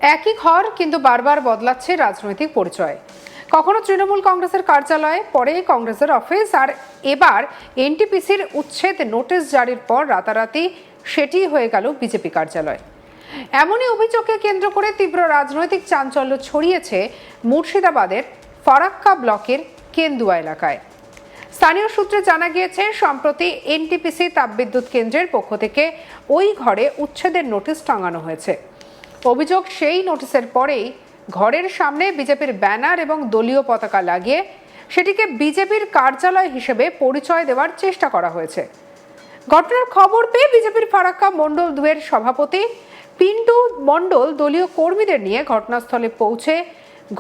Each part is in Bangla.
একই ঘর কিন্তু বারবার বদলাচ্ছে রাজনৈতিক পরিচয়। কখনো তৃণমূল কংগ্রেসের কার্যালয়, পরে কংগ্রেসের অফিস, আর এবার এনটিপিসির উচ্ছেদ নোটিশ জারির পর রাতারাতি সেটি হয়ে গেল বিজেপি কার্যালয়। এমনই অভিযোগকে কেন্দ্র করে তীব্র রাজনৈতিক চাঞ্চল্য ছড়িয়েছে মুর্শিদাবাদের ফারাক্কা ব্লকের কেন্দুয়া এলাকায়। স্থানীয় সূত্রে জানা গিয়েছে, সম্প্রতি এনটিপিসি তাপবিদ্যুৎ কেন্দ্রের পক্ষ থেকে ওই ঘরে উচ্ছেদের নোটিশ টাঙানো হয়েছে। অভিযোগ, সেই নোটিশের পরেই ঘরের সামনে বিজেপির ব্যানার এবং দলীয় পতাকা লাগিয়ে সেটিকে বিজেপির কার্যালয় হিসেবে পরিচয় দেওয়ার চেষ্টা করা হয়েছে। ঘটনার খবর পেয়ে বিজেপির ফারাক্কা মণ্ডল 2-এর সভাপতি পিন্টু মণ্ডল দলীয় কর্মীদের নিয়ে ঘটনাস্থলে পৌঁছে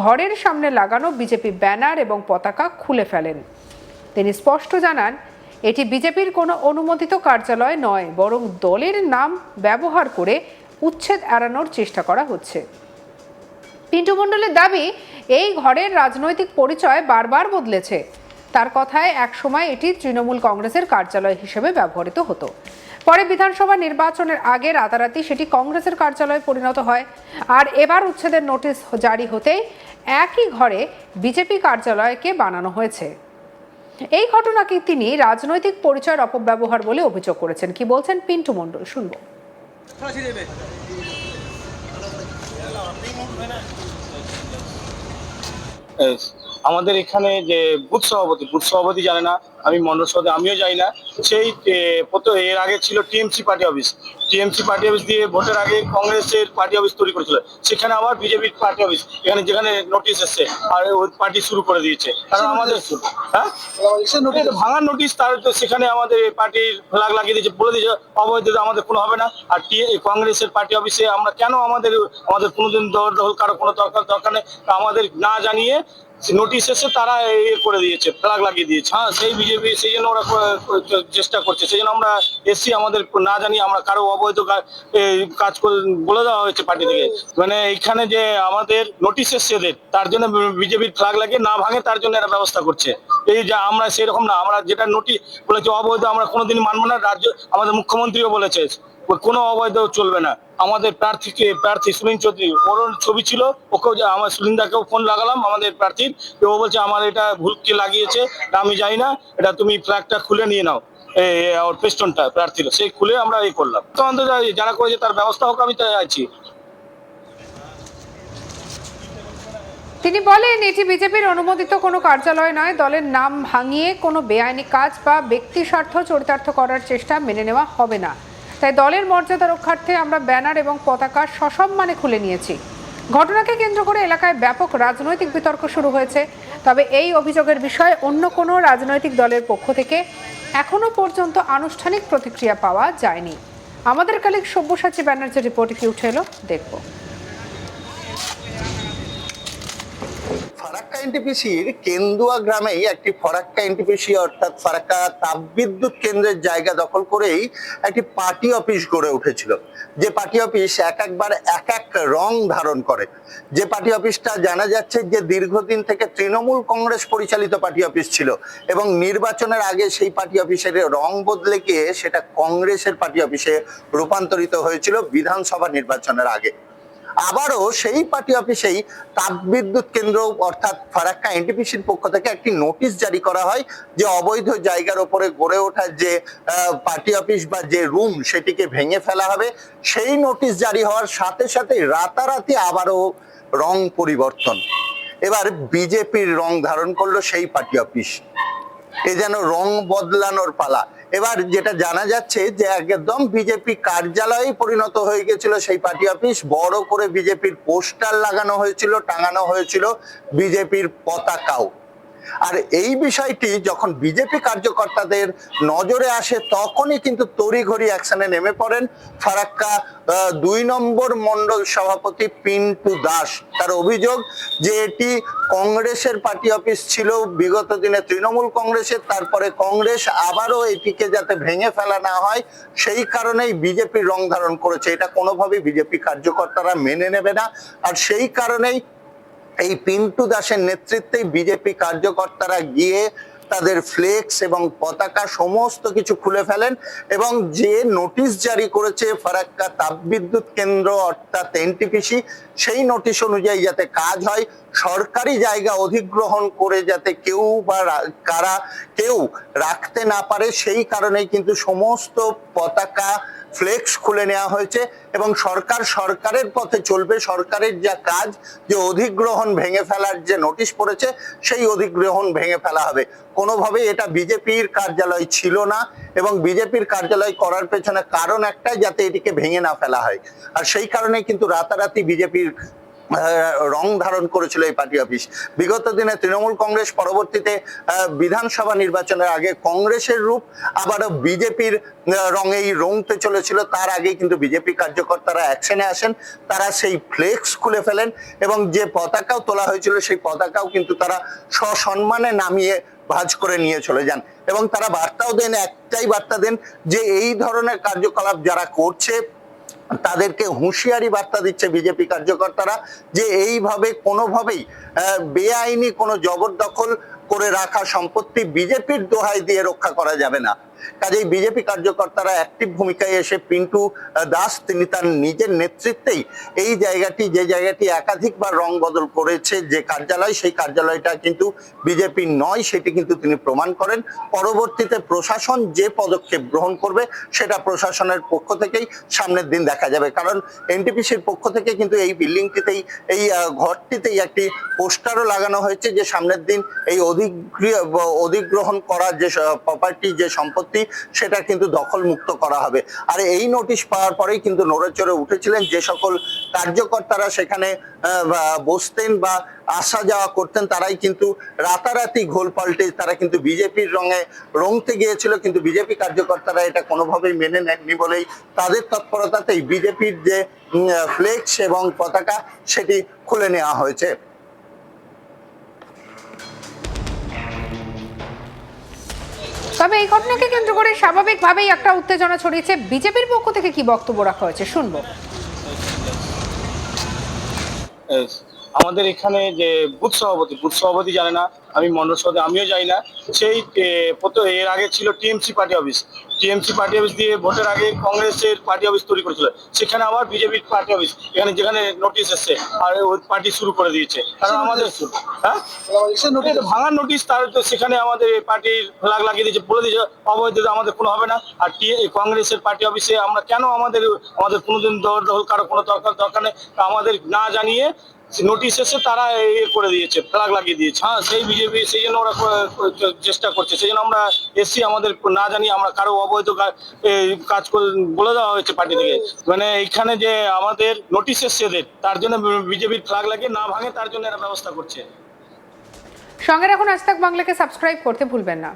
ঘরের সামনে লাগানো বিজেপি ব্যানার এবং পতাকা খুলে ফেলেন। তিনি স্পষ্ট জানান, এটি বিজেপির কোনো অনুমোদিত কার্যালয় নয়, বরং দলের নাম ব্যবহার করে উচ্ছেদ এড়ানোর চেষ্টা করা হচ্ছে। পিন্টু মণ্ডলের দাবি, এই ঘরের রাজনৈতিক পরিচয় বারবার বদলেছে। তার কথায়, একসময় এটি তৃণমূল কংগ্রেসের কার্যালয় হিসেবে ব্যবহৃত হতো। পরে বিধানসভা নির্বাচনের আগে রাতারাতি সেটি কংগ্রেসের কার্যালয়ে পরিণত হয়। আর এবার উচ্ছেদের নোটিশ জারি হতেই একই ঘরে বিজেপি কার্যালয়কে বানানো হয়েছে। এই ঘটনাকে তিনি রাজনৈতিক পরিচয়ের অপব্যবহার বলে অভিযোগ করেছেন। কি বলছেন পিন্টু মণ্ডল, শুনবো। আমাদের এখানে যে বুথ সভাপতি জানে না, আমি মন্ডল সভাপতি আমিও যাই না। সেই এর আগে ছিল টিএমসি পার্টি অফিস দিয়ে ভোটের আগে কংগ্রেসের পার্টি অফিস তৈরি করেছিল, সেখানে আবার বিজেপির পার্টি অফিস, এখানে যেখানে নোটিশ এসছে আর ওই পার্টি শুরু করে দিয়েছে। কারণ আমাদের ভাঙার নোটিশ, তার সেখানে আমাদের পার্টির ফ্ল্যাগ লাগিয়ে দিয়েছে, বলে দিয়েছে অবৈধ আমাদের কোনো হবে না। আর কংগ্রেসের পার্টি অফিসে আমরা কেন আমাদের কোনোদিন দখল কারো কোনো দরকার নেই, আমাদের না জানিয়ে নোটিশ এসে তারা করে দিয়েছে, ফ্ল্যাগ লাগিয়ে দিয়েছে। হ্যাঁ, সেই বিজেপি, সেই জন্য ওরা চেষ্টা করছে, সেই জন্য আমরা এসছি, আমাদের না জানি আমরা কারো অবৈধ কাজ বলে দেওয়া হয়েছে পার্টি থেকে। মানে এইখানে যে আমাদের নোটিশ এসছে এদের, তার জন্য বিজেপির ফ্ল্যাগ লাগিয়ে না ভাঙে তার জন্য এরা ব্যবস্থা করছে। এই যে আমরা সেরকম না, আমরা যেটা নোটিশ বলেছে অবৈধ আমরা কোনোদিন মানবো না। রাজ্য আমাদের মুখ্যমন্ত্রীও বলেছে কোনো অবৈধ চলবে না। আমাদের প্রার্থী সুনীল চৌধুরী, ওর ছবি ছিল, ওকেও আমার সুনীলদাকেও ফোন লাগালাম আমাদের প্রার্থীর, ও বলছে আমার এটা ভুল কে লাগিয়েছে, আমি যাই না, এটা তুমি ফ্ল্যাগটা খুলে নিয়ে নাও, ওর পেস্টনটা প্রার্থীর, সেই খুলে আমরা এই করলাম। তো যারা করেছে তার ব্যবস্থা হোক, আমি তাই আছি। তিনি বলেন, এটি বিজেপির অনুমোদিত কোনো কার্যালয় নয়। দলের নাম ভাঙিয়ে কোনো বেআইনি কাজ বা ব্যক্তি স্বার্থ চরিতার্থ করার চেষ্টা মেনে নেওয়া হবে না। তাই দলের মর্যাদা রক্ষার্থে আমরা ব্যানার এবং পতাকা সসম্মানে খুলে নিয়েছি। ঘটনাকে কেন্দ্র করে এলাকায় ব্যাপক রাজনৈতিক বিতর্ক শুরু হয়েছে। তবে এই অভিযোগের বিষয়ে অন্য কোনো রাজনৈতিক দলের পক্ষ থেকে এখনো পর্যন্ত আনুষ্ঠানিক প্রতিক্রিয়া পাওয়া যায়নি। আমাদের কালিক সব্যসাচী ব্যানার্জির রিপোর্টে কি উঠে এলো, দেখব। ফারাক্কা এনটিপিসির কেন্দুয়া গ্রামেই একটি ফারাক্কা এনটিপিসি অর্থাৎ ফারাক্কা তাপবিদ্যুৎ কেন্দ্রের জায়গা দখল করেই একটি পার্টি অফিস গড়ে উঠেছিল, যে পার্টি অফিস একবার এক এক রং ধারণ করে। যে পার্টি অফিসটা জানা যাচ্ছে যে দীর্ঘদিন থেকে তৃণমূল কংগ্রেস পরিচালিত পার্টি অফিস ছিল এবং নির্বাচনের আগে সেই পার্টি অফিসের রং বদলে গিয়ে সেটা কংগ্রেসের পার্টি অফিসে রূপান্তরিত হয়েছিল বিধানসভা নির্বাচনের আগে। আবারও সেই পার্টি অফিসেই তাপবিদ্যুৎ কেন্দ্র অর্থাৎ ফারাক্কা এনটিপিসির পক্ষ থেকে একটি নোটিশ জারি করা হয় যে অবৈধ জায়গার উপরে গড়ে ওঠা যে পার্টি অফিস বা যে রুম সেটিকে ভেঙে ফেলা হবে। সেই নোটিশ জারি হওয়ার সাথে সাথে রাতারাতি আবারও রং পরিবর্তন, এবার বিজেপির রং ধারণ করলো সেই পার্টি অফিস। এ যেন রং বদলানোর পালা। এবার যেটা জানা যাচ্ছে যে একদম বিজেপি কার্যালয়ে পরিণত হয়ে গেছিল সেই পার্টি অফিস। বড় করে বিজেপির পোস্টার লাগানো হয়েছিল, টাঙানো হয়েছিল বিজেপির পতাকাও। আর এই বিষয়টি যখন বিজেপি কার্যকর্তাদের নজরে আসে তখনই কিন্তু তড়িঘড়ি অ্যাকশনে নেমে পড়েন ফারাক্কা 2 নম্বর মণ্ডল সভাপতি পিন্টু দাস। তার অভিযোগ যে এটি কংগ্রেসের পার্টি অফিস ছিল বিগত দিনে তৃণমূল কংগ্রেসের, তারপরে কংগ্রেস আবারও এটিকে যাতে ভেঙে ফেলা না হয় সেই কারণেই বিজেপির রং ধারণ করেছে। এটা কোনোভাবেই বিজেপি কার্যকর্তারা মেনে নেবে না। আর সেই কারণেই এই পিন্টু দাসের নেতৃত্বে বিজেপি কার্যকর্তারা গিয়ে তাদের ফ্লেক্স এবং পতাকা সমস্ত কিছু খুলে ফেলেন এবং যে নোটিশ জারি করেছে ফারাক্কা তাপবিদ্যুৎ কেন্দ্র অর্থাৎ এনটিপিসি, সেই নোটিশ অনুযায়ী যাতে কাজ হয়, সরকারি জায়গা অধিগ্রহণ করে যাতে কেউ বা কারা কেউ রাখতে না পারে, সেই কারণেই কিন্তু সমস্ত পতাকা ফ্লেক্স খুলে নেওয়া হয়েছে এবং সরকারের পথে চলবে। সরকারের যা কাজ, যে অধিগ্রহণ ভেঙে ফেলার যে নোটিশ পড়েছে, সেই অধিগ্রহণ ভেঙে ফেলা হবে। কোনোভাবেই এটা বিজেপির কার্যালয় ছিল না এবং বিজেপির কার্যালয় করার পেছনে কারণ একটাই, যাতে এটিকে ভেঙে না ফেলা হয়। আর সেই কারণে কিন্তু রাতারাতি বিজেপির রং ধারণ করেছিল এই পার্টি অফিস। বিগত দিনে তৃণমূল কংগ্রেস, পরবর্তীতে বিধানসভা নির্বাচনের আগে কংগ্রেসের রূপ আবারও বিজেপির রঙেই রঙতে চলেছিল। তার আগেই কিন্তু বিজেপি কার্যকর্তারা অ্যাকশনে আসেন, তারা সেই ফ্লেক্স খুলে ফেলেন এবং যে পতাকাও তোলা হয়েছিল সেই পতাকাও কিন্তু তারা সসম্মানে নামিয়ে ভাঁজ করে নিয়ে চলে যান এবং তারা বার্তাও দেন, একটাই বার্তা দেন যে এই ধরনের কার্যকলাপ যারা করছে তাদেরকে হুঁশিয়ারি বার্তা দিচ্ছে বিজেপি কার্যকর্তারা যে এইভাবে কোনোভাবেই বেআইনি কোনো জবরদখল করে রাখা সম্পত্তি বিজেপির দোহাই দিয়ে রক্ষা করা যাবে না। কাজেই বিজেপি কার্যকর্তারা অ্যাক্টিভ ভূমিকায় এসে পিন্টু দাস তিনি তার নিজের নেতৃত্বেই এই জায়গাটি, যে জায়গাটি একাধিকবার রং বদল করেছে যে কার্যালয়, সেই কার্যালয়টা কিন্তু বিজেপি নয়, সেটি কিন্তু তিনি প্রমাণ করেন। পরবর্তীতে প্রশাসন যে পদক্ষেপ গ্রহণ করবে সেটা প্রশাসনের পক্ষ থেকেই সামনের দিন দেখা যাবে। কারণ এনটিপিসির পক্ষ থেকে কিন্তু এই বিল্ডিংটিতেই, এই ঘরটিতেই একটি পোস্টারও লাগানো হয়েছে যে সামনের দিন এই অধিগ্রহণ করা যে প্রপার্টি, যে সম্পত্তি, সেটা কিন্তু দখল মুক্ত করা হবে। আর এই নোটিশ পাওয়ার পরেই কিন্তু নড়েচড়ে উঠেছিলেন যে সকল কার্যকর্তারা সেখানে বসতেন বা আসা যাওয়া করতেন, তারাই কিন্তু রাতারাতি ঘোল পাল্টে তারা কিন্তু বিজেপির রঙে রঙতে গিয়েছিল। কিন্তু বিজেপি কার্যকর্তারা এটা কোনোভাবেই মেনে নেননি বলেই তাদের তৎপরতাতেই বিজেপির যে ফ্লেক্স এবং পতাকা সেটি খুলে নেওয়া হয়েছে। তবে এই ঘটনাকে কেন্দ্র করে স্বাভাবিকভাবেই একটা উত্তেজনা ছড়িয়েছে। বিজেপির পক্ষ থেকে কি বক্তব্য রাখা হয়েছে শুনবো। আমাদের এখানে যে বুথ সভাপতি জানে না, আমি মন্ডল সভাপতি আমিও যাই না। সেই এর আগে ছিল টিএমসি পার্টি অফিস দিয়ে ভোটের আগে কংগ্রেসের পার্টি অফিস তৈরি করেছিল, সেখানে আবার বিজেপির পার্টি অফিস, এখানে যেখানে নোটিশ এসছে আর ওই পার্টি শুরু করে দিয়েছে। কারণ আমাদের ভাঙার নোটিশ, তার সেখানে আমাদের পার্টির ফ্ল্যাগ লাগিয়ে দিয়েছে, বলে দিয়েছে অবৈধ আমাদের কোনো হবে না। আর কংগ্রেসের পার্টি অফিসে আমরা কেন আমাদের কোনোদিন দখল কারো কোনো দরকার নেই, আমাদের না জানিয়ে নোটিশ এসে তারা করে দিয়েছে, ফ্ল্যাগ লাগিয়ে দিয়েছে। হ্যাঁ, সেই বিজেপি, সেই জন্য ওরা চেষ্টা করছে, সেই জন্য আমরা এসছি, আমাদের না জানি আমরা কারো অবৈধ কাজ বলে দেওয়া হয়েছে পার্টি থেকে। মানে এইখানে যে আমাদের নোটিশ এসছে এদের, তার জন্য বিজেপির ফ্ল্যাগ লাগিয়ে না ভাঙে তার জন্য এরা ব্যবস্থা করছে। সঙ্গে রাখুন আজ তাক বাংলাকে, সাবস্ক্রাইব করতে ভুলবেন না।